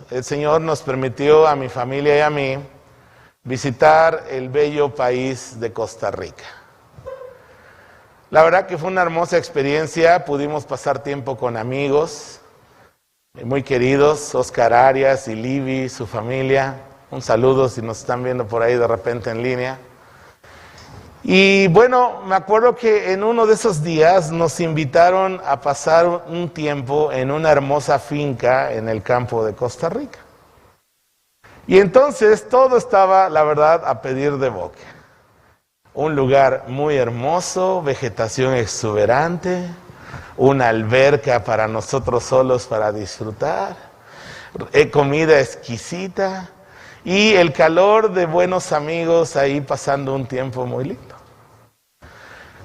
el Señor nos permitió a mi familia y a mí visitar el bello país de Costa Rica. La verdad que fue una hermosa experiencia, pudimos pasar tiempo con amigos muy queridos, Oscar Arias y Libby, su familia. Un saludo si nos están viendo por ahí de repente en línea. Y bueno, me acuerdo que en uno de esos días nos invitaron a pasar un tiempo en una hermosa finca en el campo de Costa Rica. Y entonces todo estaba, la verdad, a pedir de boca. Un lugar muy hermoso, vegetación exuberante, una alberca para nosotros solos para disfrutar, comida exquisita y el calor de buenos amigos ahí pasando un tiempo muy lindo.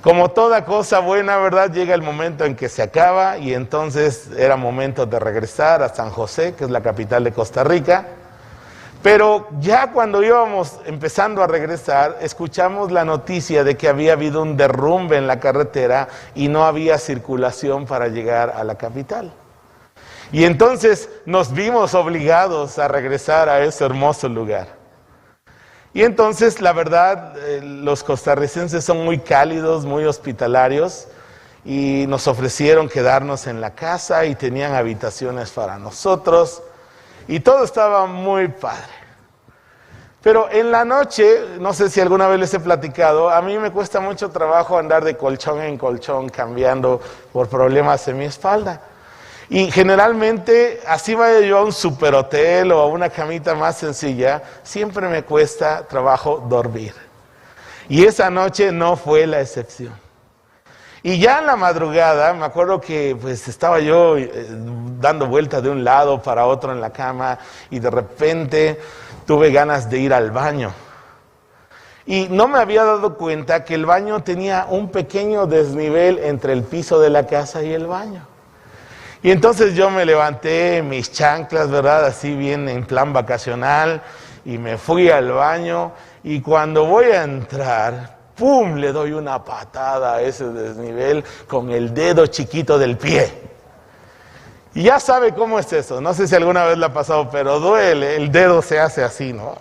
Como toda cosa buena, ¿verdad? Llega el momento en que se acaba y entonces era momento de regresar a San José, que es la capital de Costa Rica. Pero ya cuando íbamos empezando a regresar, escuchamos la noticia de que había habido un derrumbe en la carretera y no había circulación para llegar a la capital. Y entonces nos vimos obligados a regresar a ese hermoso lugar. Y entonces, la verdad, los costarricenses son muy cálidos, muy hospitalarios, y nos ofrecieron quedarnos en la casa y tenían habitaciones para nosotros. Y todo estaba muy padre. Pero en la noche, no sé si alguna vez les he platicado, a mí me cuesta mucho trabajo andar de colchón en colchón cambiando por problemas en mi espalda. Y generalmente, así vaya yo a un superhotel o a una camita más sencilla, siempre me cuesta trabajo dormir. Y esa noche no fue la excepción. Y ya en la madrugada, me acuerdo que pues estaba yo dando vueltas de un lado para otro en la cama y de repente tuve ganas de ir al baño. Y no me había dado cuenta que el baño tenía un pequeño desnivel entre el piso de la casa y el baño. Y entonces yo me levanté, mis chanclas, ¿verdad? Así bien en plan vacacional y me fui al baño y cuando voy a entrar, ¡pum!, le doy una patada a ese desnivel con el dedo chiquito del pie. Y ya sabe cómo es eso, no sé si alguna vez le ha pasado, pero duele, el dedo se hace así, ¿no?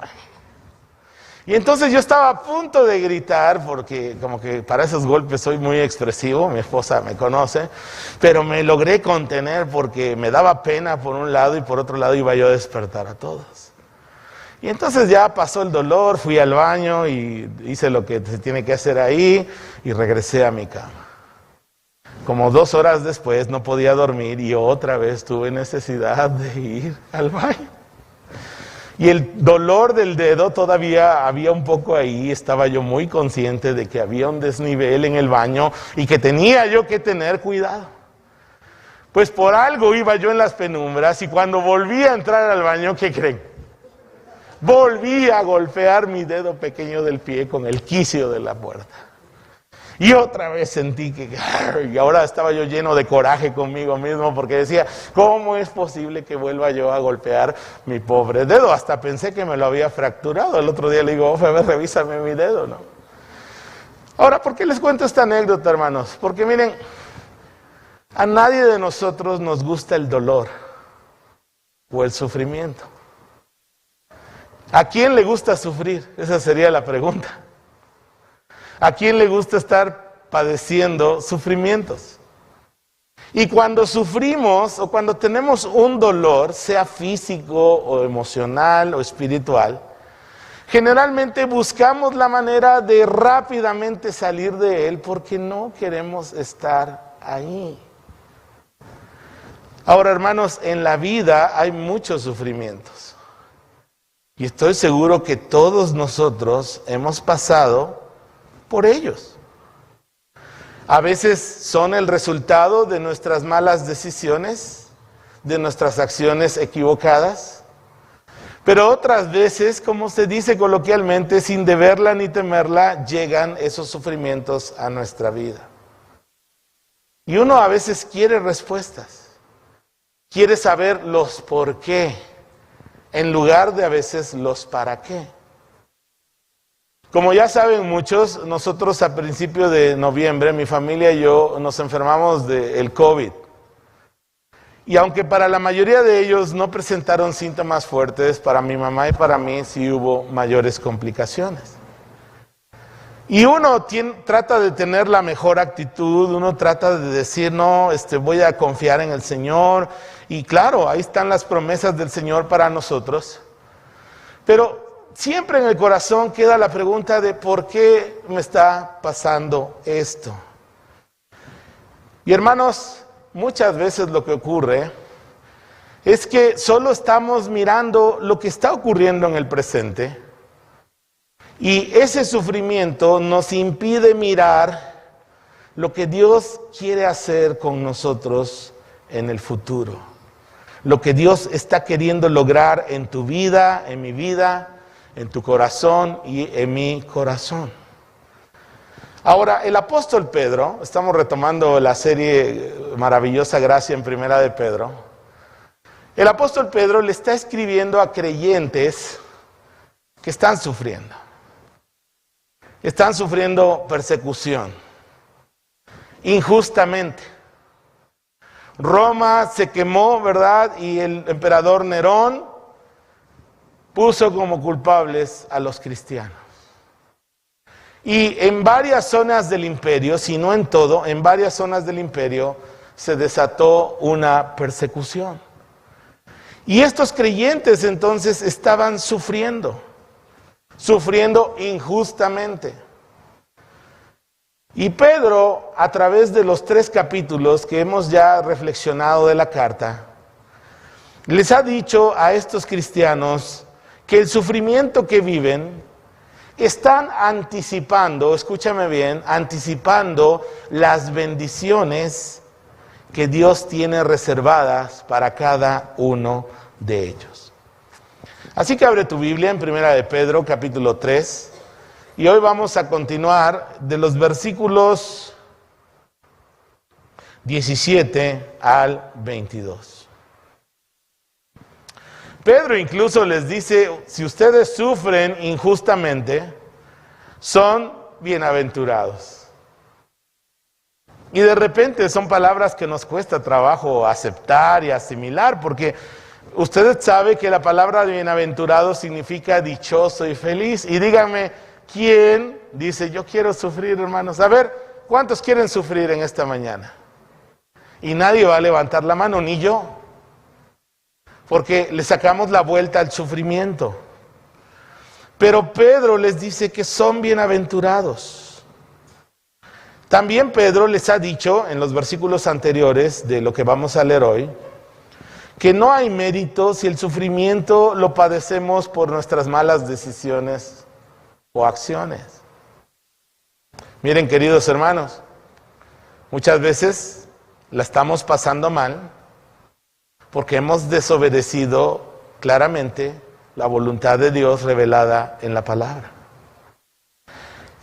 Y entonces yo estaba a punto de gritar, porque como que para esos golpes soy muy expresivo, mi esposa me conoce, pero me logré contener porque me daba pena por un lado y por otro lado iba yo a despertar a todos. Y entonces ya pasó el dolor, fui al baño y hice lo que se tiene que hacer ahí y regresé a mi cama. Como 2 horas después no podía dormir y otra vez tuve necesidad de ir al baño. Y el dolor del dedo todavía había un poco ahí, estaba yo muy consciente de que había un desnivel en el baño y que tenía yo que tener cuidado. Pues por algo iba yo en las penumbras y cuando volví a entrar al baño, ¿qué creen? Volví a golpear mi dedo pequeño del pie con el quicio de la puerta. Y otra vez sentí que, y ahora estaba yo lleno de coraje conmigo mismo porque decía, ¿cómo es posible que vuelva yo a golpear mi pobre dedo? Hasta pensé que me lo había fracturado. El otro día le digo, a ver, revísame mi dedo, ¿no? Ahora, ¿por qué les cuento esta anécdota, hermanos? Porque miren, a nadie de nosotros nos gusta el dolor o el sufrimiento. ¿A quién le gusta sufrir? Esa sería la pregunta. ¿A quién le gusta estar padeciendo sufrimientos? Y cuando sufrimos o cuando tenemos un dolor, sea físico o emocional o espiritual, generalmente buscamos la manera de rápidamente salir de él porque no queremos estar ahí. Ahora, hermanos, en la vida hay muchos sufrimientos. Y estoy seguro que todos nosotros hemos pasado por ellos. A veces son el resultado de nuestras malas decisiones, de nuestras acciones equivocadas, pero otras veces, como se dice coloquialmente, sin deberla ni temerla, llegan esos sufrimientos a nuestra vida. Y uno a veces quiere respuestas, quiere saber los por qué, en lugar de a veces los para qué. Como ya saben muchos, nosotros a principios de noviembre, mi familia y yo nos enfermamos del COVID. Y aunque para la mayoría de ellos no presentaron síntomas fuertes, para mi mamá y para mí sí hubo mayores complicaciones. Y uno trata de tener la mejor actitud, uno trata de decir, no, voy a confiar en el Señor. Y claro, ahí están las promesas del Señor para nosotros. Pero siempre en el corazón queda la pregunta de ¿por qué me está pasando esto? Y hermanos, muchas veces lo que ocurre es que solo estamos mirando lo que está ocurriendo en el presente. Y ese sufrimiento nos impide mirar lo que Dios quiere hacer con nosotros en el futuro. Lo que Dios está queriendo lograr en tu vida, en mi vida, en tu corazón y en mi corazón. Ahora, el apóstol Pedro, estamos retomando la serie maravillosa Gracia en Primera de Pedro. El apóstol Pedro le está escribiendo a creyentes que están sufriendo. Están sufriendo persecución, injustamente. Roma se quemó, ¿verdad? Y el emperador Nerón puso como culpables a los cristianos. Y en varias zonas del imperio, si no en todo, en varias zonas del imperio se desató una persecución. Y estos creyentes entonces estaban sufriendo injustamente. Y Pedro, a través de los 3 capítulos que hemos ya reflexionado de la carta, les ha dicho a estos cristianos que el sufrimiento que viven están anticipando, escúchame bien, anticipando las bendiciones que Dios tiene reservadas para cada uno de ellos. Así que abre tu Biblia en Primera de Pedro, capítulo 3, y hoy vamos a continuar de los versículos 17 al 22. Pedro incluso les dice, si ustedes sufren injustamente, son bienaventurados. Y de repente son palabras que nos cuesta trabajo aceptar y asimilar, porque usted sabe que la palabra bienaventurado significa dichoso y feliz. Y díganme, ¿quién dice, yo quiero sufrir, hermanos? A ver, ¿cuántos quieren sufrir en esta mañana? Y nadie va a levantar la mano, ni yo. Porque le sacamos la vuelta al sufrimiento. Pero Pedro les dice que son bienaventurados. También Pedro les ha dicho en los versículos anteriores de lo que vamos a leer hoy, que no hay mérito si el sufrimiento lo padecemos por nuestras malas decisiones o acciones. Miren, queridos hermanos, muchas veces la estamos pasando mal porque hemos desobedecido claramente la voluntad de Dios revelada en la palabra.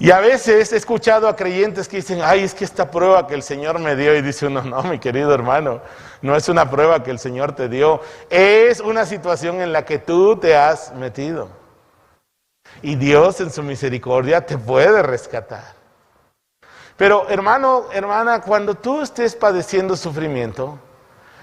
Y a veces he escuchado a creyentes que dicen, ay, es que esta prueba que el Señor me dio, y dice uno, no, mi querido hermano, no es una prueba que el Señor te dio, es una situación en la que tú te has metido. Y Dios en su misericordia te puede rescatar. Pero hermano, hermana, cuando tú estés padeciendo sufrimiento,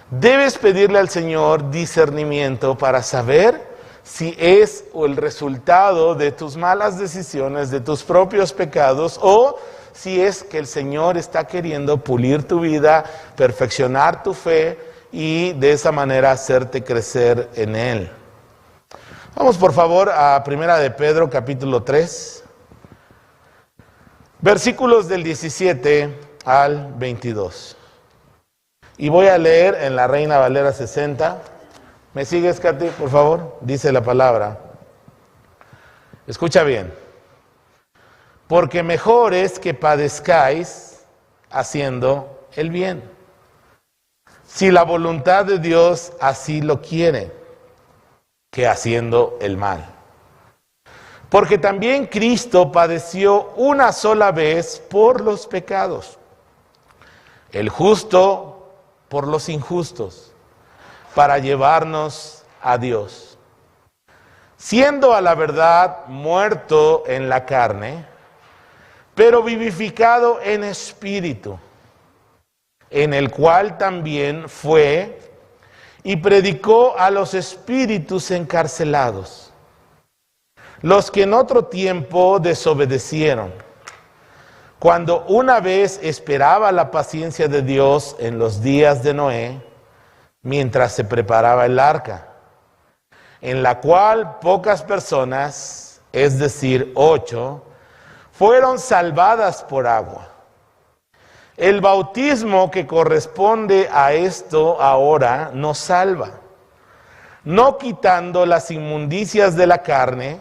debes pedirle al Señor discernimiento para saber si es el resultado de tus malas decisiones, de tus propios pecados, o si es que el Señor está queriendo pulir tu vida, perfeccionar tu fe y de esa manera hacerte crecer en Él. Vamos por favor a Primera de Pedro, capítulo 3, versículos del 17 al 22. Y voy a leer en la Reina Valera 60. ¿Me sigues, Katy, por favor? Dice la palabra. Escucha bien. Porque mejor es que padezcáis haciendo el bien, si la voluntad de Dios así lo quiere, que haciendo el mal. Porque también Cristo padeció una sola vez por los pecados, el justo por los injustos, para llevarnos a Dios, siendo a la verdad muerto en la carne, pero vivificado en espíritu, en el cual también fue y predicó a los espíritus encarcelados, los que en otro tiempo desobedecieron, cuando una vez esperaba la paciencia de Dios en los días de Noé, mientras se preparaba el arca, en la cual pocas personas, es decir, 8, fueron salvadas por agua. El bautismo que corresponde a esto ahora nos salva, no quitando las inmundicias de la carne,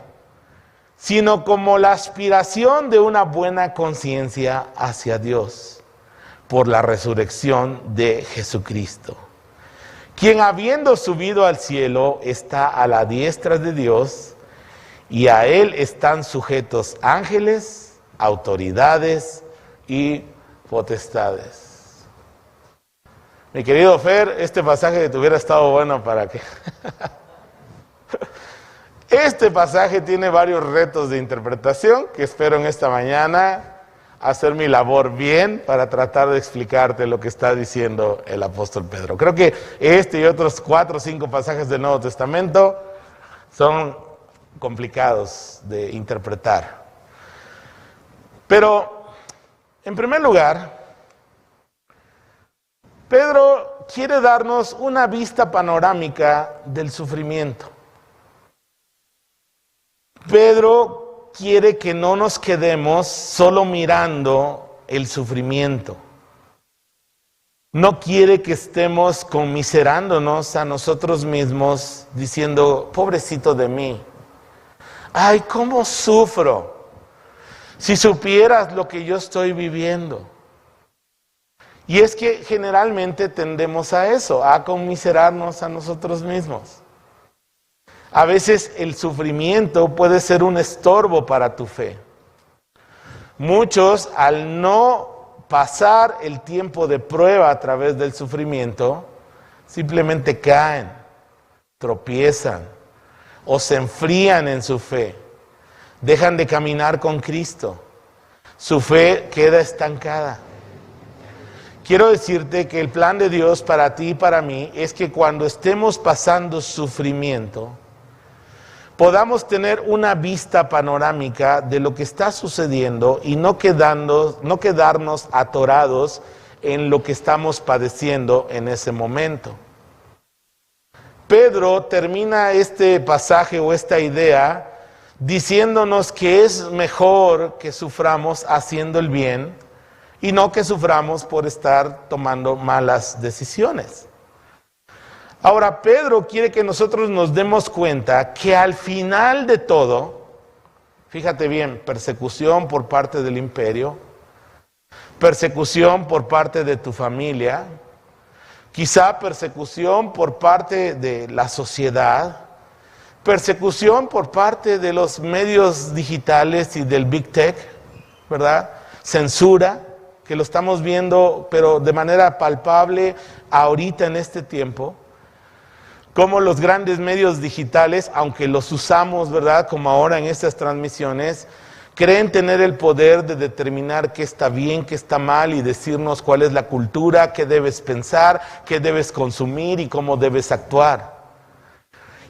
sino como la aspiración de una buena conciencia hacia Dios, por la resurrección de Jesucristo, quien habiendo subido al cielo está a la diestra de Dios, y a él están sujetos ángeles, autoridades y potestades. Mi querido Fer, este pasaje te hubiera estado bueno para que... Este pasaje tiene varios retos de interpretación que espero en esta mañana hacer mi labor bien para tratar de explicarte lo que está diciendo el apóstol Pedro. Creo que este y otros 4 o 5 pasajes del Nuevo Testamento son complicados de interpretar. Pero, en primer lugar, Pedro quiere darnos una vista panorámica del sufrimiento. Pedro quiere que no nos quedemos solo mirando el sufrimiento. No quiere que estemos conmiserándonos a nosotros mismos diciendo, pobrecito de mí. Ay, cómo sufro. Si supieras lo que yo estoy viviendo. Y es que generalmente tendemos a eso, a conmiserarnos a nosotros mismos. A veces el sufrimiento puede ser un estorbo para tu fe. Muchos, al no pasar el tiempo de prueba a través del sufrimiento, simplemente caen, tropiezan o se enfrían en su fe. Dejan de caminar con Cristo. Su fe queda estancada. Quiero decirte que el plan de Dios para ti y para mí es que cuando estemos pasando sufrimiento, podamos tener una vista panorámica de lo que está sucediendo y no quedarnos atorados en lo que estamos padeciendo en ese momento. Pedro termina este pasaje o esta idea diciéndonos que es mejor que suframos haciendo el bien y no que suframos por estar tomando malas decisiones. Ahora, Pedro quiere que nosotros nos demos cuenta que al final de todo, fíjate bien, persecución por parte del imperio, persecución por parte de tu familia, quizá persecución por parte de la sociedad, persecución por parte de los medios digitales y del Big Tech, ¿verdad? Censura, que lo estamos viendo, pero de manera palpable ahorita en este tiempo. Como los grandes medios digitales, aunque los usamos, ¿verdad?, como ahora en estas transmisiones, creen tener el poder de determinar qué está bien, qué está mal y decirnos cuál es la cultura, qué debes pensar, qué debes consumir y cómo debes actuar.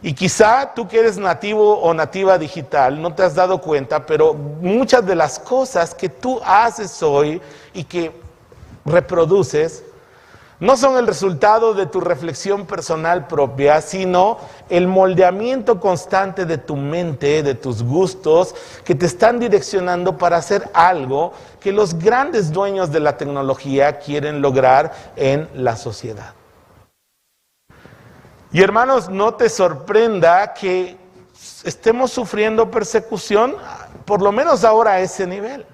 Y quizá tú que eres nativo o nativa digital no te has dado cuenta, pero muchas de las cosas que tú haces hoy y que reproduces no son el resultado de tu reflexión personal propia, sino el moldeamiento constante de tu mente, de tus gustos, que te están direccionando para hacer algo que los grandes dueños de la tecnología quieren lograr en la sociedad. Y hermanos, no te sorprenda que estemos sufriendo persecución, por lo menos ahora a ese nivel.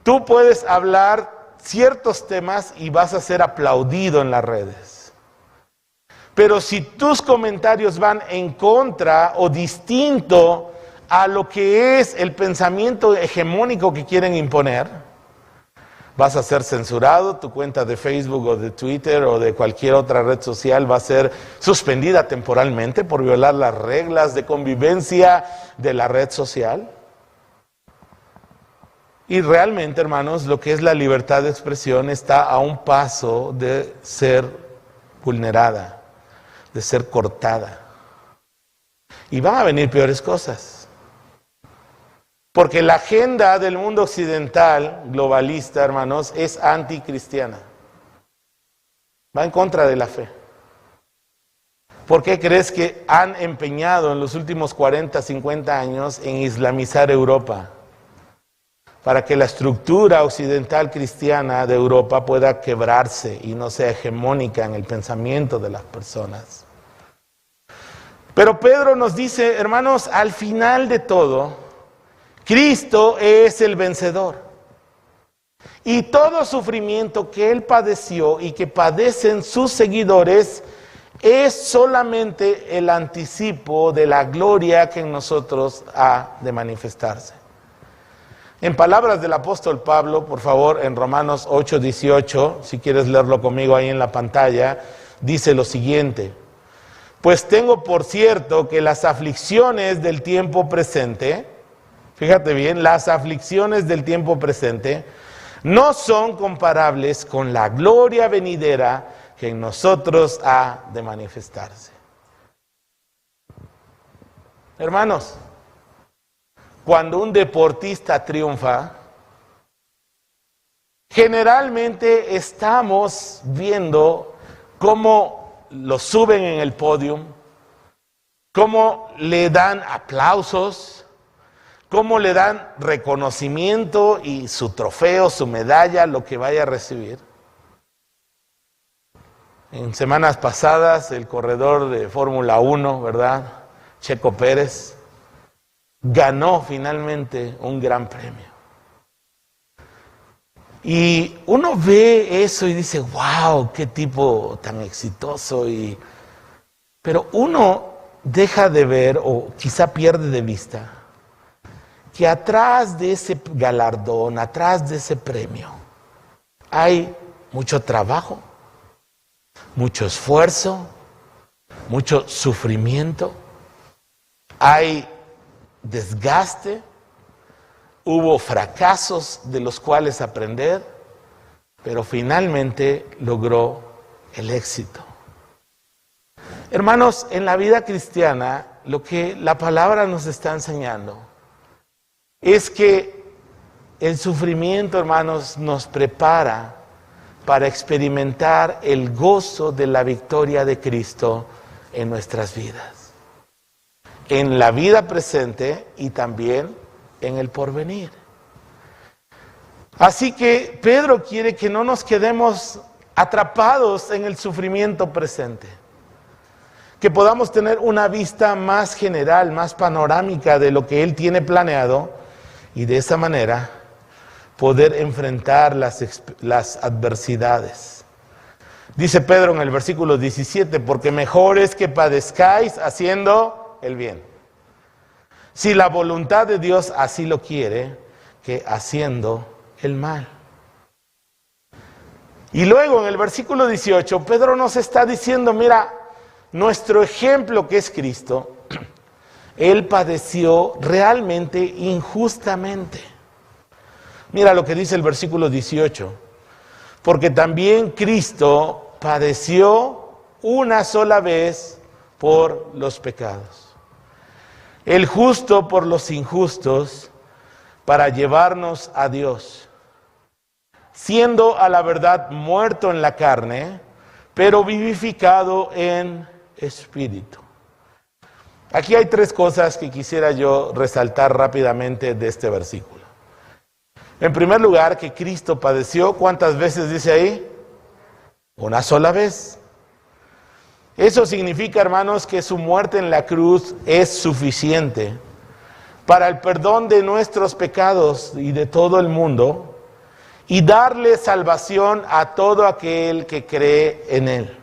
Tú puedes hablar ciertos temas y vas a ser aplaudido en las redes. Pero si tus comentarios van en contra o distinto a lo que es el pensamiento hegemónico que quieren imponer, vas a ser censurado, tu cuenta de Facebook o de Twitter o de cualquier otra red social va a ser suspendida temporalmente por violar las reglas de convivencia de la red social. Y realmente, hermanos, lo que es la libertad de expresión está a un paso de ser vulnerada, de ser cortada. Y van a venir peores cosas. Porque la agenda del mundo occidental, globalista, hermanos, es anticristiana. Va en contra de la fe. ¿Por qué crees que han empeñado en los últimos 40, 50 años en islamizar Europa? Para que la estructura occidental cristiana de Europa pueda quebrarse y no sea hegemónica en el pensamiento de las personas. Pero Pedro nos dice, hermanos, al final de todo, Cristo es el vencedor. Y todo sufrimiento que Él padeció y que padecen sus seguidores es solamente el anticipo de la gloria que en nosotros ha de manifestarse. En palabras del apóstol Pablo, por favor, en Romanos 8:18, si quieres leerlo conmigo ahí en la pantalla, dice lo siguiente: pues tengo por cierto que las aflicciones del tiempo presente, fíjate bien, las aflicciones del tiempo presente no son comparables con la gloria venidera que en nosotros ha de manifestarse. Hermanos, cuando un deportista triunfa, generalmente estamos viendo cómo lo suben en el podio, cómo le dan aplausos, cómo le dan reconocimiento y su trofeo, su medalla, lo que vaya a recibir. En semanas pasadas, el corredor de Fórmula 1, ¿verdad? Checo Pérez, ganó finalmente un gran premio. Y uno ve eso y dice, wow, qué tipo tan exitoso. Pero uno deja de ver, o quizá pierde de vista, que atrás de ese galardón, atrás de ese premio, hay mucho trabajo, mucho esfuerzo, mucho sufrimiento, hay desgaste, hubo fracasos de los cuales aprender, pero finalmente logró el éxito. Hermanos, en la vida cristiana, lo que la palabra nos está enseñando es que el sufrimiento, hermanos, nos prepara para experimentar el gozo de la victoria de Cristo en nuestras vidas, en la vida presente y también en el porvenir. Así que Pedro quiere que no nos quedemos atrapados en el sufrimiento presente, que podamos tener una vista más general, más panorámica de lo que Él tiene planeado y de esa manera poder enfrentar las adversidades. Dice Pedro en el versículo 17, porque mejor es que padezcáis haciendo el bien, si la voluntad de Dios así lo quiere, que haciendo el mal. Y luego en el versículo 18, Pedro nos está diciendo, mira, nuestro ejemplo que es Cristo, Él padeció realmente injustamente. Mira lo que dice el versículo 18, porque también Cristo padeció una sola vez por los pecados, el justo por los injustos, para llevarnos a Dios, siendo a la verdad muerto en la carne, pero vivificado en espíritu. Aquí hay tres cosas que quisiera yo resaltar rápidamente de este versículo. En primer lugar, que Cristo padeció, ¿cuántas veces dice ahí? Una sola vez. Eso significa, hermanos, que su muerte en la cruz es suficiente para el perdón de nuestros pecados y de todo el mundo y darle salvación a todo aquel que cree en Él.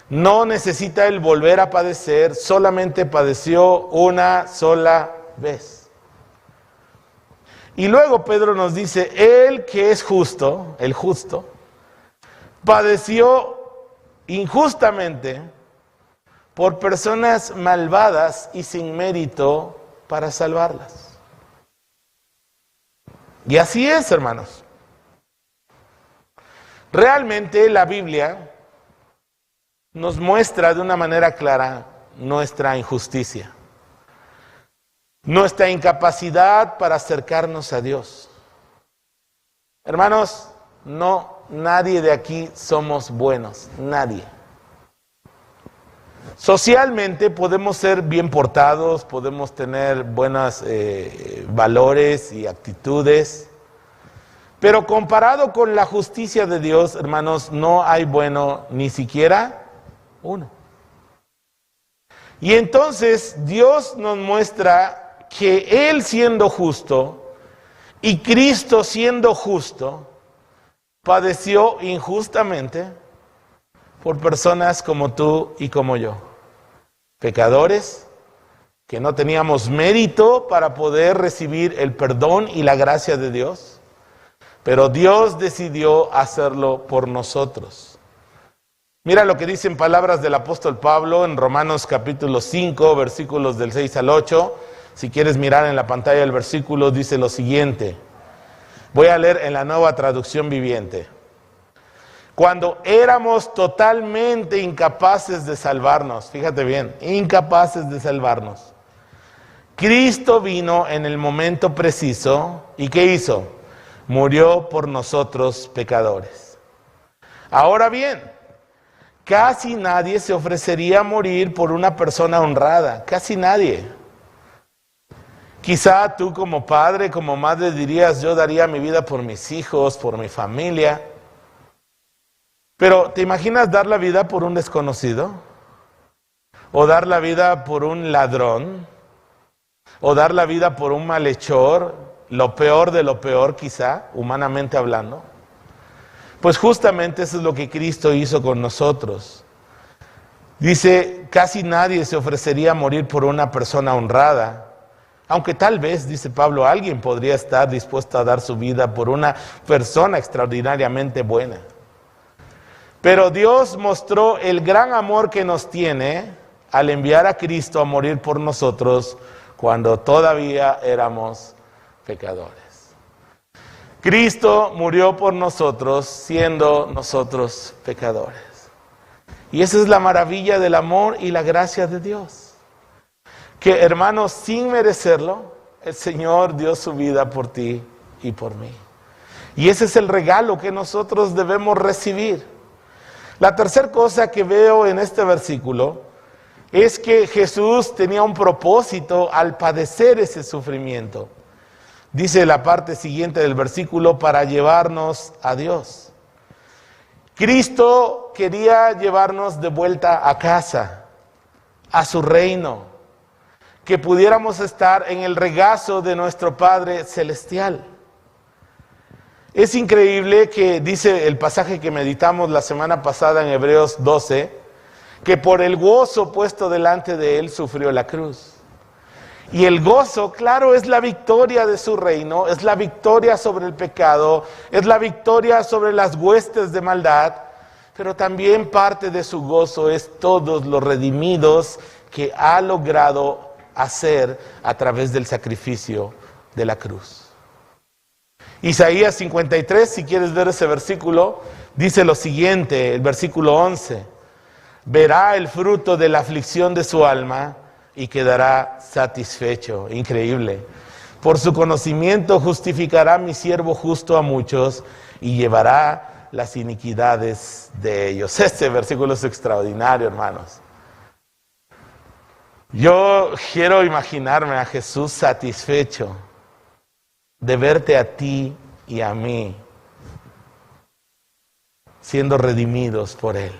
No necesita Él volver a padecer, solamente padeció una sola vez. Y luego Pedro nos dice, Él que es justo, el justo, padeció injustamente por personas malvadas y sin mérito para salvarlas. Y así es, hermanos. Realmente la Biblia nos muestra de una manera clara nuestra injusticia, nuestra incapacidad para acercarnos a Dios. Hermanos, nadie de aquí somos buenos, nadie. Socialmente podemos ser bien portados, podemos tener buenos valores y actitudes, pero comparado con la justicia de Dios, hermanos, no hay bueno ni siquiera uno. Y entonces Dios nos muestra que Él siendo justo y Cristo siendo justo, padeció injustamente por personas como tú y como yo. Pecadores que no teníamos mérito para poder recibir el perdón y la gracia de Dios, pero Dios decidió hacerlo por nosotros. Mira lo que dicen palabras del apóstol Pablo en Romanos capítulo 5, versículos del 6 al 8. Si quieres mirar en la pantalla el versículo, dice lo siguiente. Voy a leer en la Nueva Traducción Viviente. Cuando éramos totalmente incapaces de salvarnos, fíjate bien, incapaces de salvarnos, Cristo vino en el momento preciso, ¿y qué hizo? Murió por nosotros pecadores. Ahora bien, casi nadie se ofrecería a morir por una persona honrada, casi nadie. Quizá tú como padre, como madre dirías, yo daría mi vida por mis hijos, por mi familia. Pero ¿te imaginas dar la vida por un desconocido? ¿O dar la vida por un ladrón? ¿O dar la vida por un malhechor? Lo peor de lo peor quizá, humanamente hablando. Pues justamente eso es lo que Cristo hizo con nosotros. Dice, casi nadie se ofrecería a morir por una persona honrada. Aunque tal vez, dice Pablo, alguien podría estar dispuesto a dar su vida por una persona extraordinariamente buena. Pero Dios mostró el gran amor que nos tiene al enviar a Cristo a morir por nosotros cuando todavía éramos pecadores. Cristo murió por nosotros siendo nosotros pecadores. Y esa es la maravilla del amor y la gracia de Dios. Que hermanos, sin merecerlo, el Señor dio su vida por ti y por mí. Y ese es el regalo que nosotros debemos recibir. La tercera cosa que veo en este versículo es que Jesús tenía un propósito al padecer ese sufrimiento. Dice la parte siguiente del versículo, para llevarnos a Dios. Cristo quería llevarnos de vuelta a casa, a su reino, que pudiéramos estar en el regazo de nuestro Padre Celestial. Es increíble que dice el pasaje que meditamos la semana pasada en Hebreos 12, que por el gozo puesto delante de él sufrió la cruz. Y el gozo, claro, es la victoria de su reino, es la victoria sobre el pecado, es la victoria sobre las huestes de maldad, pero también parte de su gozo es todos los redimidos que ha logrado hacer a través del sacrificio de la cruz. Isaías 53, si quieres ver ese versículo, dice lo siguiente, el versículo 11, verá el fruto de la aflicción de su alma y quedará satisfecho. Increíble. Por su conocimiento justificará mi siervo justo a muchos y llevará las iniquidades de ellos. Este versículo es extraordinario, hermanos. Yo quiero imaginarme a Jesús satisfecho de verte a ti y a mí siendo redimidos por Él,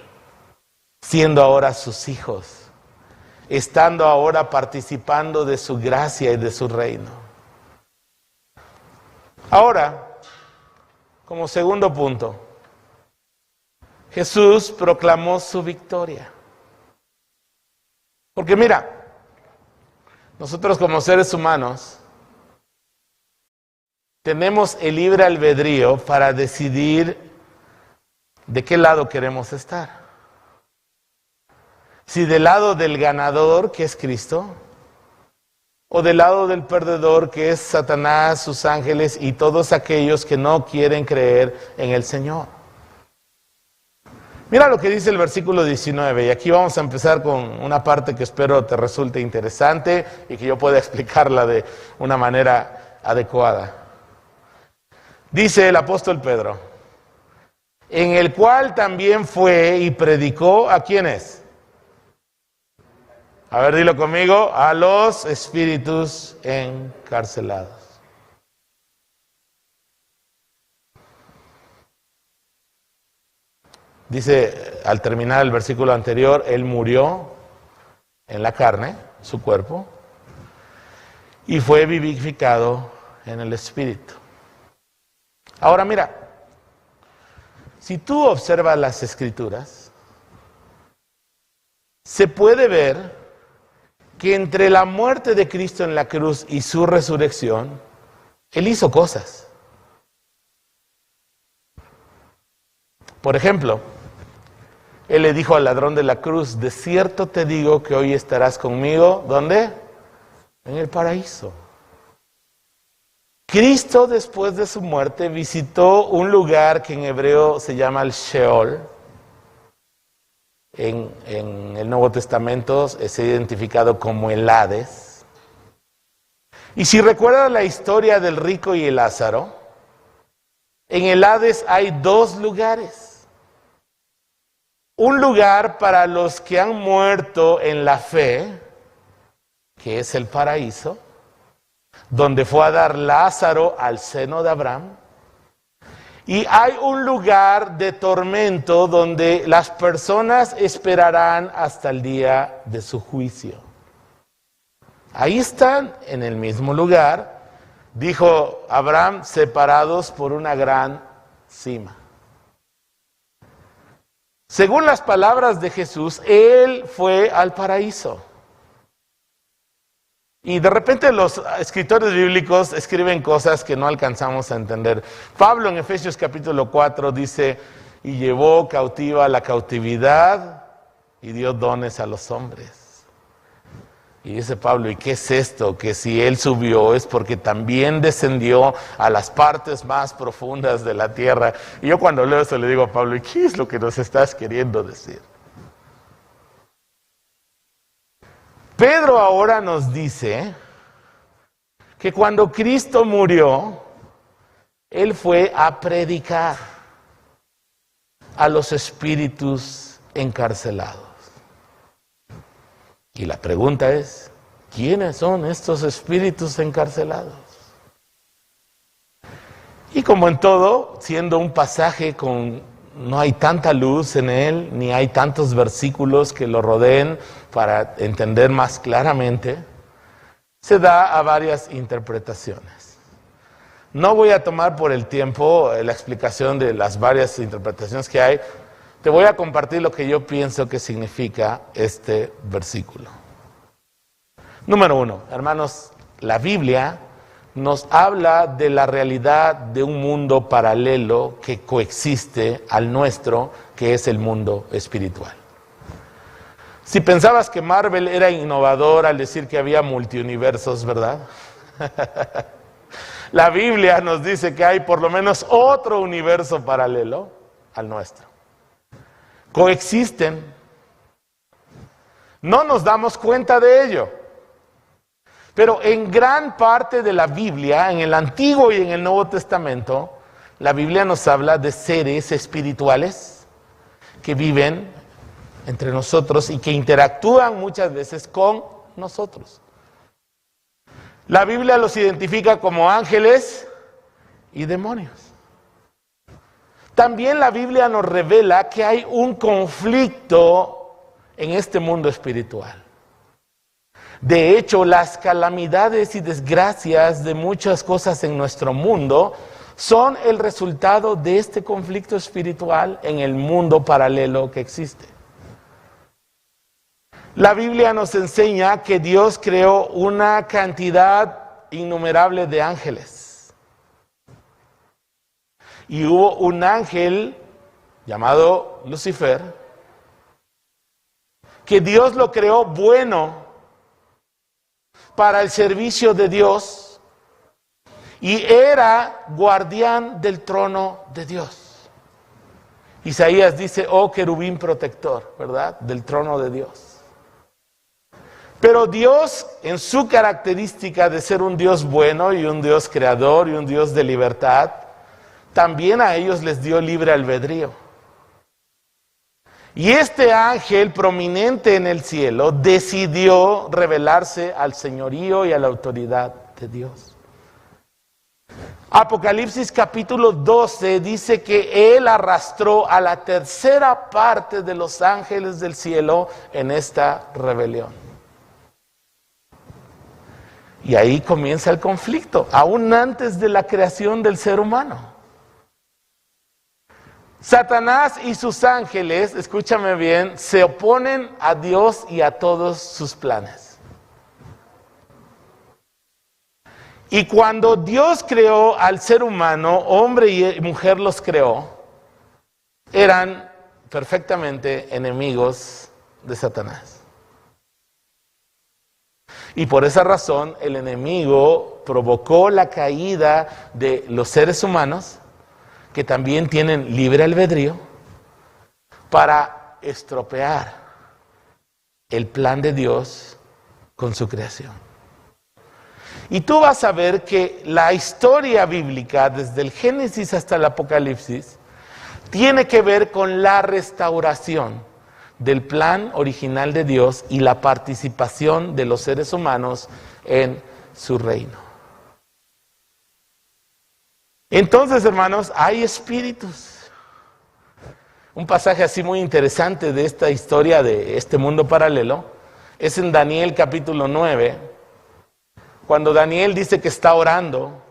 siendo ahora sus hijos, estando ahora participando de su gracia y de su reino. Ahora, como segundo punto, Jesús proclamó su victoria. Porque mira, nosotros como seres humanos tenemos el libre albedrío para decidir de qué lado queremos estar. Si del lado del ganador, que es Cristo, o del lado del perdedor, que es Satanás, sus ángeles y todos aquellos que no quieren creer en el Señor. Mira lo que dice el versículo 19, y aquí vamos a empezar con una parte que espero te resulte interesante y que yo pueda explicarla de una manera adecuada. Dice el apóstol Pedro, en el cual también fue y predicó, ¿a quiénes? A ver, dilo conmigo, a los espíritus encarcelados. Dice, al terminar el versículo anterior, Él murió en la carne, su cuerpo, y fue vivificado en el Espíritu. Ahora mira, si tú observas las Escrituras, se puede ver que entre la muerte de Cristo en la cruz y su resurrección, Él hizo cosas. Por ejemplo, Él le dijo al ladrón de la cruz, de cierto te digo que hoy estarás conmigo, ¿dónde? En el paraíso. Cristo, después de su muerte, visitó un lugar que en hebreo se llama el Sheol. En el Nuevo Testamento es identificado como el Hades. Y si recuerdas la historia del rico y el Lázaro, en el Hades hay dos lugares. Un lugar para los que han muerto en la fe, que es el paraíso, donde fue a dar Lázaro al seno de Abraham. Y hay un lugar de tormento donde las personas esperarán hasta el día de su juicio. Ahí están en el mismo lugar, dijo Abraham, separados por una gran cima. Según las palabras de Jesús, Él fue al paraíso. Y de repente los escritores bíblicos escriben cosas que no alcanzamos a entender. Pablo en Efesios capítulo 4 dice, y llevó cautiva la cautividad y dio dones a los hombres. Y dice Pablo, ¿y qué es esto? Que si Él subió es porque también descendió a las partes más profundas de la tierra. Y yo cuando leo eso le digo a Pablo, ¿y qué es lo que nos estás queriendo decir? Pedro ahora nos dice que cuando Cristo murió, Él fue a predicar a los espíritus encarcelados. Y la pregunta es, ¿quiénes son estos espíritus encarcelados? Y como en todo, siendo un pasaje no hay tanta luz en él, ni hay tantos versículos que lo rodeen para entender más claramente, se da a varias interpretaciones. No voy a tomar por el tiempo la explicación de las varias interpretaciones que hay. Te voy a compartir lo que yo pienso que significa este versículo. Número 1, hermanos, la Biblia nos habla de la realidad de un mundo paralelo que coexiste al nuestro, que es el mundo espiritual. Si pensabas que Marvel era innovador al decir que había multiuniversos, ¿verdad? La Biblia nos dice que hay por lo menos otro universo paralelo al nuestro. Coexisten. No nos damos cuenta de ello. Pero en gran parte de la Biblia, en el Antiguo y en el Nuevo Testamento, la Biblia nos habla de seres espirituales que viven entre nosotros y que interactúan muchas veces con nosotros. La Biblia los identifica como ángeles y demonios. También la Biblia nos revela que hay un conflicto en este mundo espiritual. De hecho, las calamidades y desgracias de muchas cosas en nuestro mundo son el resultado de este conflicto espiritual en el mundo paralelo que existe. La Biblia nos enseña que Dios creó una cantidad innumerable de ángeles. Y hubo un ángel llamado Lucifer, que Dios lo creó bueno para el servicio de Dios y era guardián del trono de Dios. Isaías dice, oh querubín protector, ¿verdad? Del trono de Dios. Pero Dios, en su característica de ser un Dios bueno y un Dios creador y un Dios de libertad, también a ellos les dio libre albedrío. Y este ángel prominente en el cielo decidió rebelarse al señorío y a la autoridad de Dios. Apocalipsis capítulo 12 dice que él arrastró a la tercera parte de los ángeles del cielo en esta rebelión. Y ahí comienza el conflicto, aún antes de la creación del ser humano. Satanás y sus ángeles, escúchame bien, se oponen a Dios y a todos sus planes. Y cuando Dios creó al ser humano, hombre y mujer los creó, eran perfectamente enemigos de Satanás. Y por esa razón el enemigo provocó la caída de los seres humanos, que también tienen libre albedrío, para estropear el plan de Dios con su creación. Y tú vas a ver que la historia bíblica, desde el Génesis hasta el Apocalipsis, tiene que ver con la restauración del plan original de Dios y la participación de los seres humanos en su reino. Entonces, hermanos, hay espíritus. Un pasaje así muy interesante de esta historia, de este mundo paralelo, es en Daniel capítulo 9, cuando Daniel dice que está orando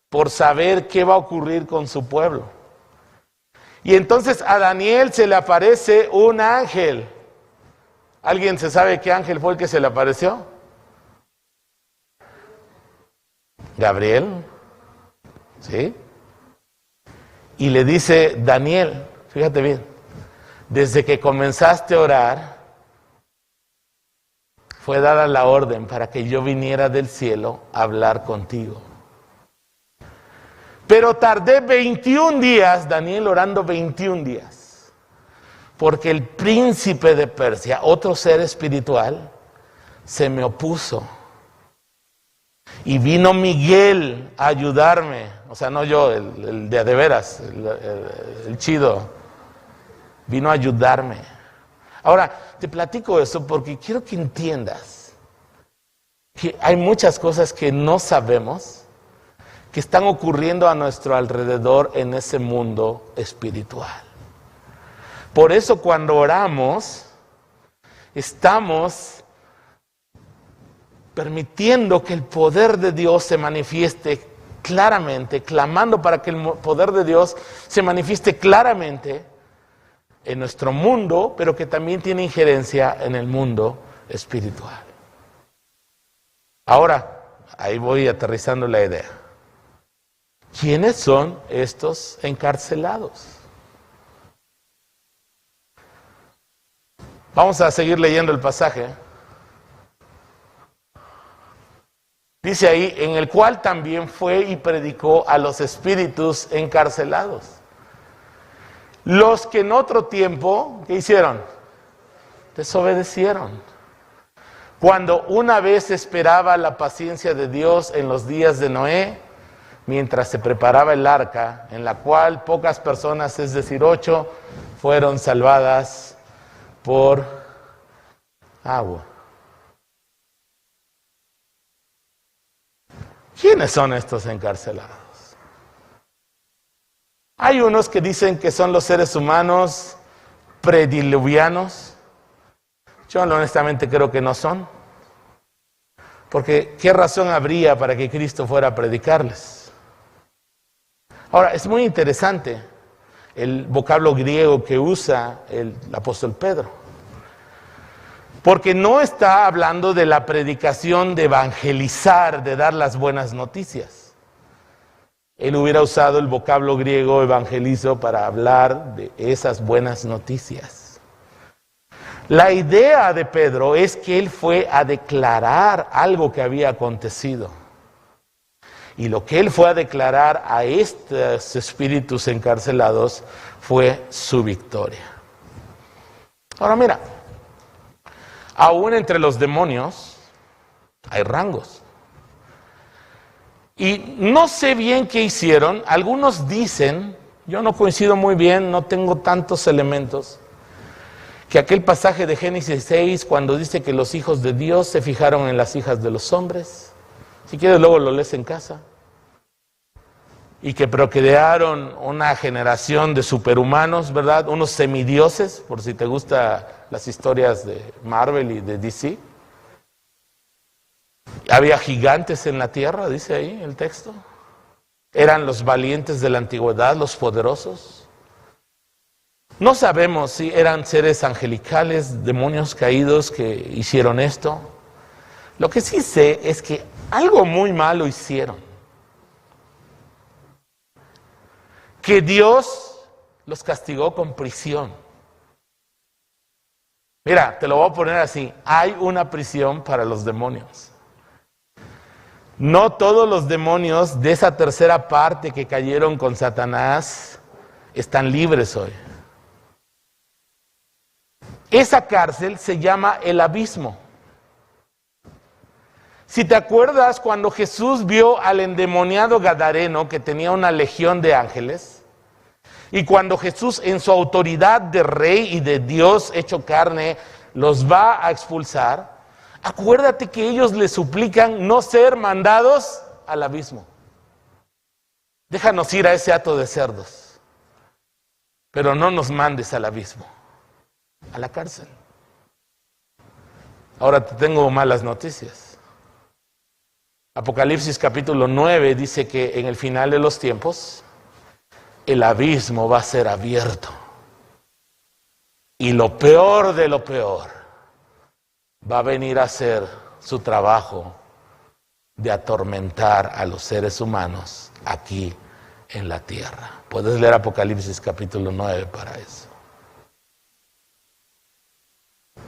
por saber qué va a ocurrir con su pueblo. Y entonces a Daniel se le aparece un ángel. ¿Alguien se sabe qué ángel fue el que se le apareció? Gabriel. ¿Sí? Y le dice, Daniel, fíjate bien, desde que comenzaste a orar, fue dada la orden para que yo viniera del cielo a hablar contigo. Pero tardé 21 días, Daniel orando 21 días, porque el príncipe de Persia, otro ser espiritual, se me opuso. Y vino Miguel a ayudarme, o sea, no yo, el de veras, el chido, vino a ayudarme. Ahora, te platico eso porque quiero que entiendas que hay muchas cosas que no sabemos que están ocurriendo a nuestro alrededor en ese mundo espiritual. Por eso cuando oramos, estamos permitiendo que el poder de Dios se manifieste claramente, clamando para que el poder de Dios se manifieste claramente en nuestro mundo, pero que también tiene injerencia en el mundo espiritual. Ahora, ahí voy aterrizando la idea. ¿Quiénes son estos encarcelados? Vamos a seguir leyendo el pasaje. Dice ahí, en el cual también fue y predicó a los espíritus encarcelados. Los que en otro tiempo, ¿qué hicieron? Desobedecieron. Cuando una vez esperaba la paciencia de Dios en los días de Noé, mientras se preparaba el arca, en la cual pocas personas, es decir, 8, fueron salvadas por agua. ¿Quiénes son estos encarcelados? Hay unos que dicen que son los seres humanos prediluvianos. Yo honestamente creo que no son. Porque ¿qué razón habría para que Cristo fuera a predicarles? Ahora, es muy interesante el vocablo griego que usa el apóstol Pedro. Porque no está hablando de la predicación de evangelizar, de dar las buenas noticias. Él hubiera usado el vocablo griego evangelizo para hablar de esas buenas noticias. La idea de Pedro es que él fue a declarar algo que había acontecido. Y lo que él fue a declarar a estos espíritus encarcelados fue su victoria. Ahora mira, aún entre los demonios hay rangos. Y no sé bien qué hicieron. Algunos dicen, yo no coincido muy bien, no tengo tantos elementos, que aquel pasaje de Génesis 6, cuando dice que los hijos de Dios se fijaron en las hijas de los hombres, si quieres luego lo lees en casa, y que procrearon una generación de superhumanos, ¿verdad? Unos semidioses, por si te gustan las historias de Marvel y de DC. Había gigantes en la tierra, dice ahí el texto. Eran los valientes de la antigüedad, los poderosos. No sabemos si eran seres angelicales, demonios caídos que hicieron esto. Lo que sí sé es que algo muy malo hicieron. Que Dios los castigó con prisión. Mira, te lo voy a poner así. Hay una prisión para los demonios. No todos los demonios de esa tercera parte que cayeron con Satanás están libres hoy. Esa cárcel se llama el abismo. Si te acuerdas cuando Jesús vio al endemoniado gadareno que tenía una legión de ángeles, y cuando Jesús en su autoridad de rey y de Dios hecho carne los va a expulsar, acuérdate que ellos le suplican no ser mandados al abismo. Déjanos ir a ese hato de cerdos, pero no nos mandes al abismo, a la cárcel. Ahora te tengo malas noticias. Apocalipsis capítulo 9 dice que en el final de los tiempos el abismo va a ser abierto. Y lo peor de lo peor va a venir a hacer su trabajo de atormentar a los seres humanos aquí en la tierra. Puedes leer Apocalipsis capítulo 9 para eso.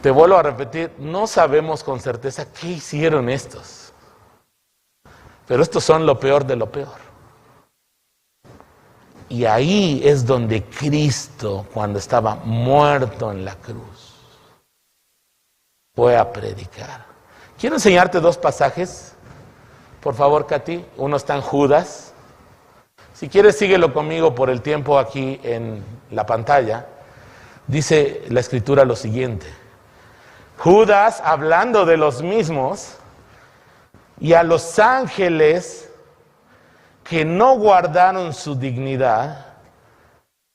Te vuelvo a repetir, no sabemos con certeza qué hicieron estos. Pero estos son lo peor de lo peor. Y ahí es donde Cristo, cuando estaba muerto en la cruz, fue a predicar. Quiero enseñarte dos pasajes. Por favor, Katy. Uno está en Judas. Si quieres, síguelo conmigo por el tiempo aquí en la pantalla. Dice la Escritura lo siguiente. Judas, hablando de los mismos, y a los ángeles que no guardaron su dignidad,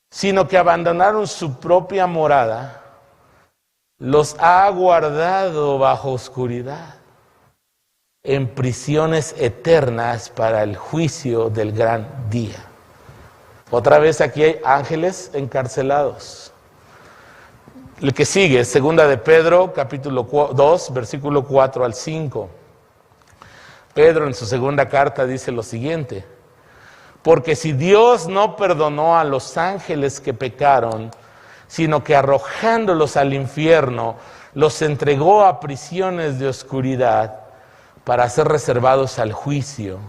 sino que abandonaron su propia morada, los ha guardado bajo oscuridad, en prisiones eternas para el juicio del gran día. Otra vez aquí hay ángeles encarcelados. El que sigue, segunda de Pedro, capítulo 2, versículo 4 al 5. Pedro en su segunda carta dice lo siguiente: porque si Dios no perdonó a los ángeles que pecaron, sino que arrojándolos al infierno, los entregó a prisiones de oscuridad para ser reservados al juicio.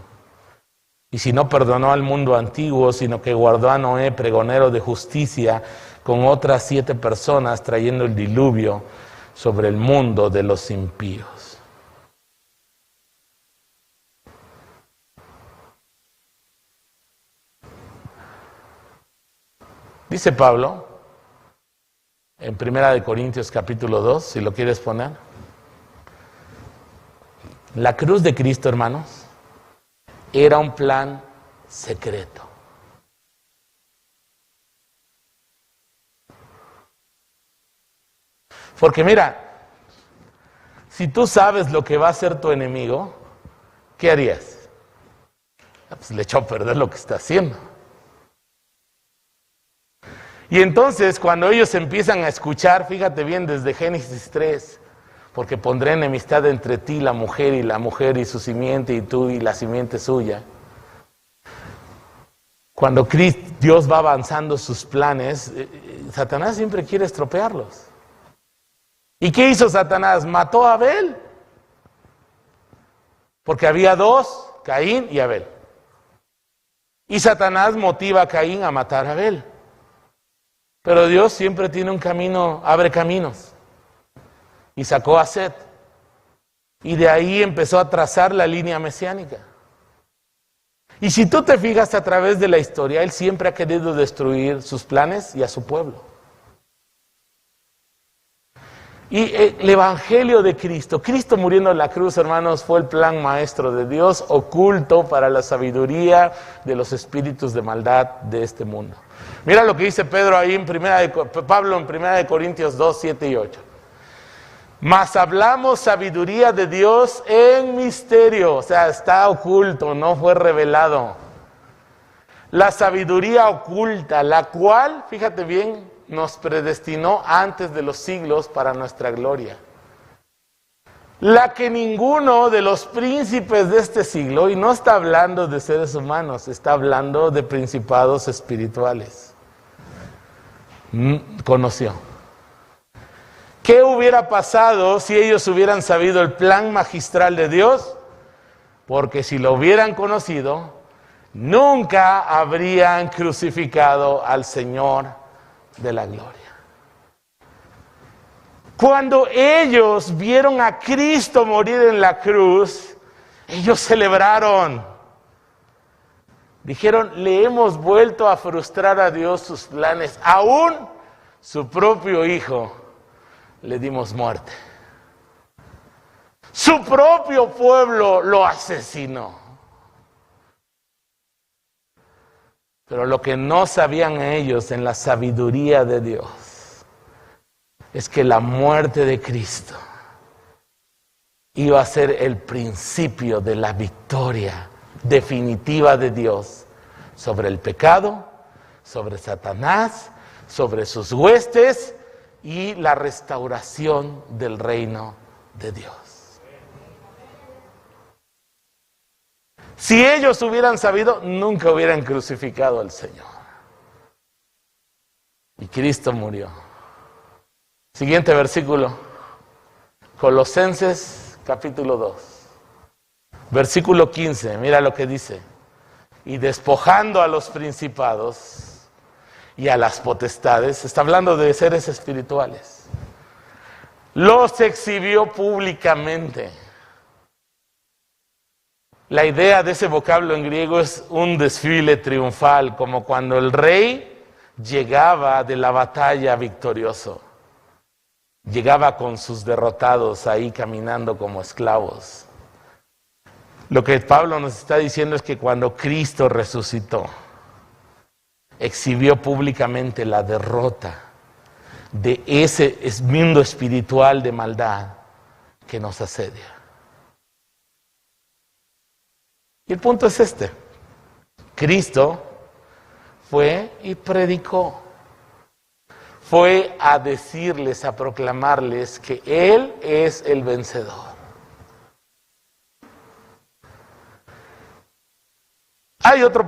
Y si no perdonó al mundo antiguo, sino que guardó a Noé, pregonero de justicia, con otras 7 personas, trayendo el diluvio sobre el mundo de los impíos. Dice Pablo, en 1 Corintios capítulo 2, si lo quieres poner, la cruz de Cristo, hermanos, era un plan secreto. Porque mira, si tú sabes lo que va a hacer tu enemigo, ¿qué harías? Pues le echó a perder lo que está haciendo. Y entonces cuando ellos empiezan a escuchar, fíjate bien desde Génesis 3, porque pondré enemistad entre ti, la mujer y su simiente, y tú y la simiente suya. Cuando Dios va avanzando sus planes, Satanás siempre quiere estropearlos. ¿Y qué hizo Satanás? Mató a Abel. Porque había 2, Caín y Abel. Y Satanás motiva a Caín a matar a Abel. Pero Dios siempre tiene un camino, abre caminos. Y sacó a Set. Y de ahí empezó a trazar la línea mesiánica. Y si tú te fijas a través de la historia, Él siempre ha querido destruir sus planes y a su pueblo. Y el Evangelio de Cristo, Cristo muriendo en la cruz, hermanos, fue el plan maestro de Dios, oculto para la sabiduría de los espíritus de maldad de este mundo. Mira lo que dice Pablo en 1 Corintios 2, 7 y 8. Mas hablamos sabiduría de Dios en misterio, o sea, está oculto, no fue revelado. La sabiduría oculta, la cual, fíjate bien, nos predestinó antes de los siglos para nuestra gloria. La que ninguno de los príncipes de este siglo, y no está hablando de seres humanos, está hablando de principados espirituales, conoció. ¿Qué hubiera pasado si ellos hubieran sabido el plan magistral de Dios? Porque si lo hubieran conocido, nunca habrían crucificado al Señor de la gloria. Cuando ellos vieron a Cristo morir en la cruz, ellos celebraron. Dijeron, le hemos vuelto a frustrar a Dios sus planes. Aún su propio Hijo le dimos muerte. Su propio pueblo lo asesinó. Pero lo que no sabían ellos en la sabiduría de Dios es que la muerte de Cristo iba a ser el principio de la victoria definitiva de Dios sobre el pecado, sobre Satanás, sobre sus huestes y la restauración del reino de Dios. Si ellos hubieran sabido, nunca hubieran crucificado al Señor. Y Cristo murió. Siguiente versículo. Colosenses capítulo 2. Versículo 15. Mira lo que dice. Y despojando a los principados y a las potestades, está hablando de seres espirituales, los exhibió públicamente. La idea de ese vocablo en griego es un desfile triunfal, como cuando el rey llegaba de la batalla victorioso. Llegaba con sus derrotados ahí caminando como esclavos. Lo que Pablo nos está diciendo es que cuando Cristo resucitó, exhibió públicamente la derrota de ese mundo espiritual de maldad que nos asedia. Y el punto es este. Cristo fue y predicó. Fue a decirles, a proclamarles que Él es el vencedor. Hay otro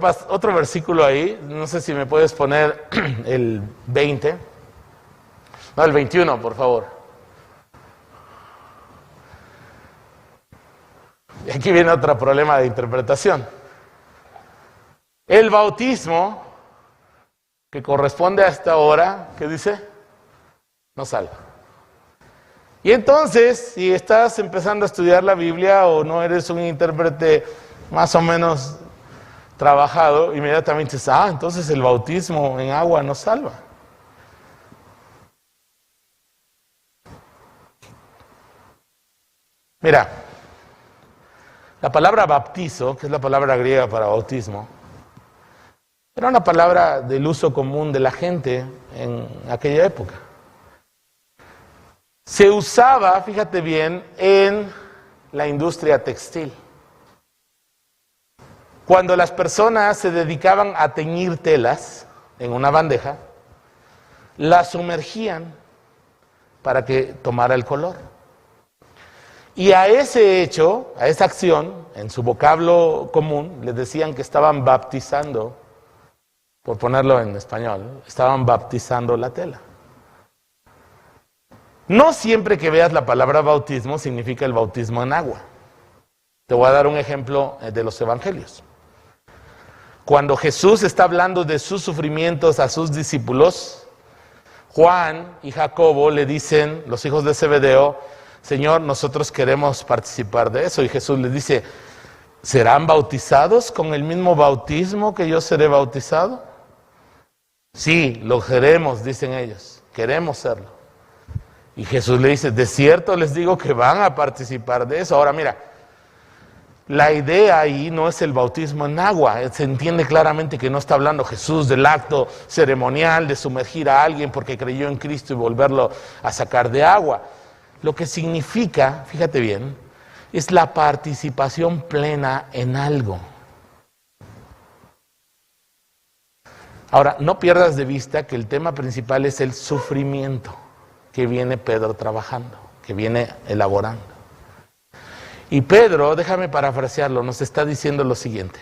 versículo ahí, no sé si me puedes poner el 20. No, el 21, por favor. Y aquí viene otro problema de interpretación. El bautismo, que corresponde a esta hora, ¿qué dice? No salva. Y entonces, si estás empezando a estudiar la Biblia o no eres un intérprete más o menos trabajado, inmediatamente dices, entonces el bautismo en agua no salva. Mira, la palabra baptizo, que es la palabra griega para bautismo, era una palabra del uso común de la gente en aquella época. Se usaba, fíjate bien, en la industria textil. Cuando las personas se dedicaban a teñir telas en una bandeja, las sumergían para que tomara el color. Y a ese hecho, a esa acción, en su vocablo común, les decían que estaban baptizando, por ponerlo en español, estaban baptizando la tela. No siempre que veas la palabra bautismo significa el bautismo en agua. Te voy a dar un ejemplo de los evangelios. Cuando Jesús está hablando de sus sufrimientos a sus discípulos, Juan y Jacobo le dicen, los hijos de Zebedeo, Señor, nosotros queremos participar de eso. Y Jesús les dice, ¿serán bautizados con el mismo bautismo que yo seré bautizado? Sí, lo queremos, dicen ellos, queremos serlo. Y Jesús le dice, de cierto les digo que van a participar de eso. Ahora mira, la idea ahí no es el bautismo en agua. Se entiende claramente que no está hablando Jesús del acto ceremonial de sumergir a alguien porque creyó en Cristo y volverlo a sacar de agua. Lo que significa, fíjate bien, es la participación plena en algo. Ahora, no pierdas de vista que el tema principal es el sufrimiento que viene Pedro trabajando, que viene elaborando. Y Pedro, déjame parafrasearlo, nos está diciendo lo siguiente: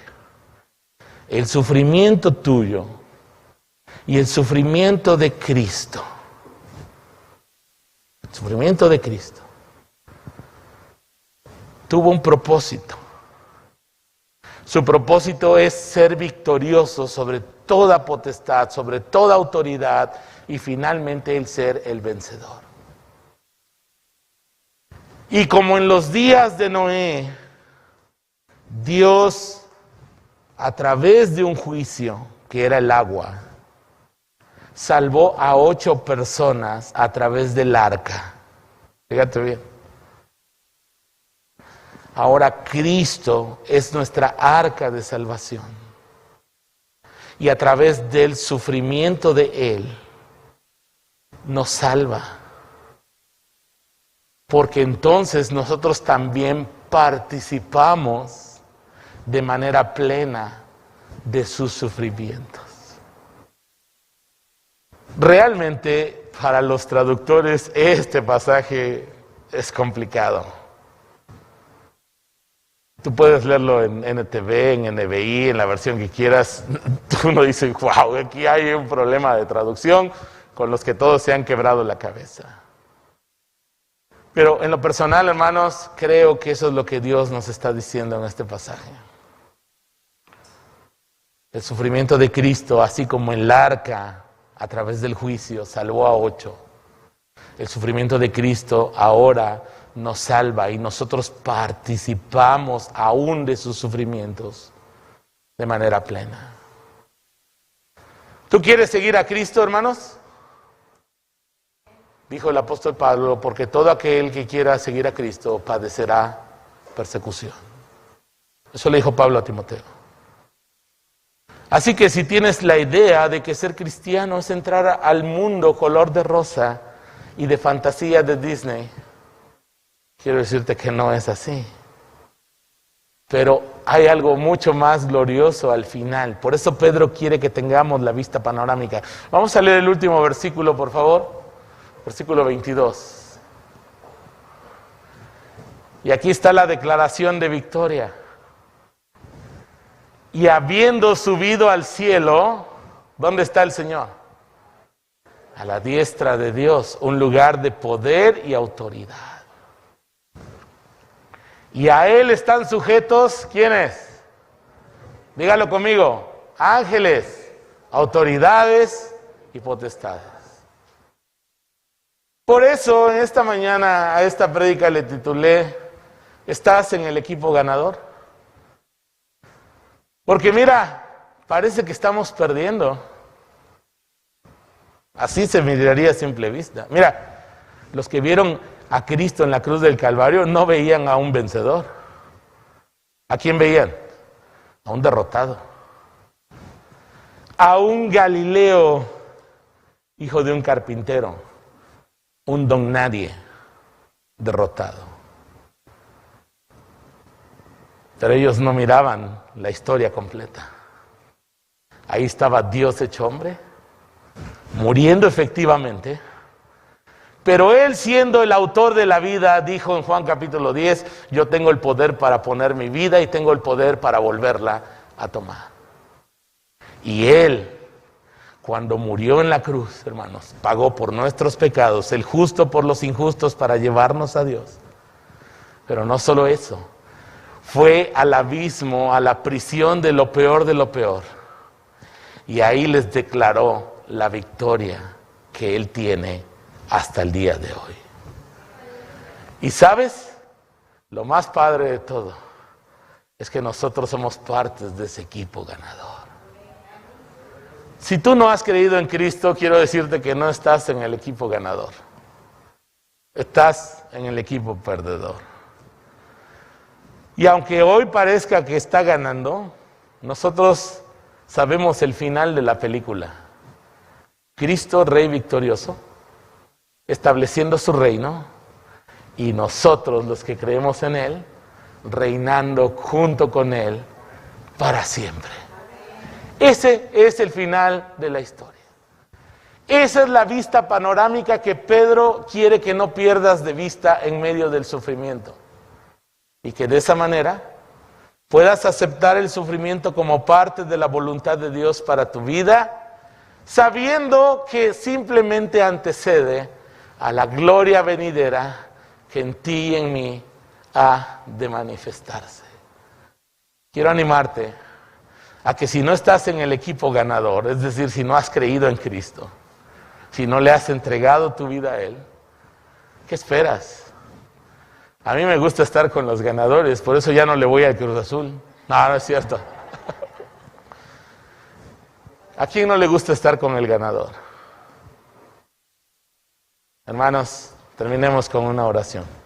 el sufrimiento tuyo y el sufrimiento de Cristo, el sufrimiento de Cristo, tuvo un propósito. Su propósito es ser victorioso sobre toda potestad, sobre toda autoridad y finalmente el ser el vencedor. Y como en los días de Noé, Dios, a través de un juicio, que era el agua, salvó a 8 personas a través del arca. Fíjate bien. Ahora Cristo es nuestra arca de salvación. Y a través del sufrimiento de Él, nos salva. Porque entonces nosotros también participamos de manera plena de sus sufrimientos. Realmente, para los traductores, este pasaje es complicado. Tú puedes leerlo en NTV, en NBI, en la versión que quieras. Uno dice, wow, aquí hay un problema de traducción con los que todos se han quebrado la cabeza. Pero en lo personal, hermanos, creo que eso es lo que Dios nos está diciendo en este pasaje. El sufrimiento de Cristo, así como el arca, a través del juicio, salvó a 8. El sufrimiento de Cristo ahora nos salva y nosotros participamos aún de sus sufrimientos de manera plena. ¿Tú quieres seguir a Cristo, hermanos? Dijo el apóstol Pablo, porque todo aquel que quiera seguir a Cristo padecerá persecución. Eso le dijo Pablo a Timoteo. Así que si tienes la idea de que ser cristiano es entrar al mundo color de rosa y de fantasía de Disney, quiero decirte que no es así. Pero hay algo mucho más glorioso al final. Por eso Pedro quiere que tengamos la vista panorámica. Vamos a leer el último versículo, por favor. Versículo 22. Y aquí está la declaración de victoria. Y habiendo subido al cielo, ¿dónde está el Señor? A la diestra de Dios, un lugar de poder y autoridad. Y a Él están sujetos, ¿quiénes? Dígalo conmigo, ángeles, autoridades y potestades. Por eso, en esta mañana, a esta prédica le titulé, ¿estás en el equipo ganador? Porque mira, parece que estamos perdiendo. Así se miraría a simple vista. Mira, los que vieron a Cristo en la cruz del Calvario no veían a un vencedor. ¿A quién veían? A un derrotado. A un Galileo, hijo de un carpintero. Un don nadie, derrotado. Pero ellos no miraban la historia completa. Ahí estaba Dios hecho hombre, muriendo efectivamente, pero Él, siendo el autor de la vida, dijo en Juan capítulo 10, yo tengo el poder para poner mi vida y tengo el poder para volverla a tomar. Y Él, cuando murió en la cruz, hermanos, pagó por nuestros pecados, el justo por los injustos para llevarnos a Dios. Pero no solo eso, fue al abismo, a la prisión de lo peor de lo peor. Y ahí les declaró la victoria que Él tiene hasta el día de hoy. Y ¿sabes? Lo más padre de todo es que nosotros somos partes de ese equipo ganador. Si tú no has creído en Cristo, quiero decirte que no estás en el equipo ganador. Estás en el equipo perdedor. Y aunque hoy parezca que está ganando, nosotros sabemos el final de la película. Cristo, Rey victorioso, estableciendo su reino, y nosotros, los que creemos en Él, reinando junto con Él para siempre. Ese es el final de la historia. Esa es la vista panorámica que Pedro quiere que no pierdas de vista en medio del sufrimiento. Y que de esa manera puedas aceptar el sufrimiento como parte de la voluntad de Dios para tu vida, sabiendo que simplemente antecede a la gloria venidera que en ti y en mí ha de manifestarse. Quiero animarte a que si no estás en el equipo ganador, es decir, si no has creído en Cristo, si no le has entregado tu vida a Él, ¿qué esperas? A mí me gusta estar con los ganadores, por eso ya no le voy al Cruz Azul. No, no es cierto. ¿A quién no le gusta estar con el ganador? Hermanos, terminemos con una oración.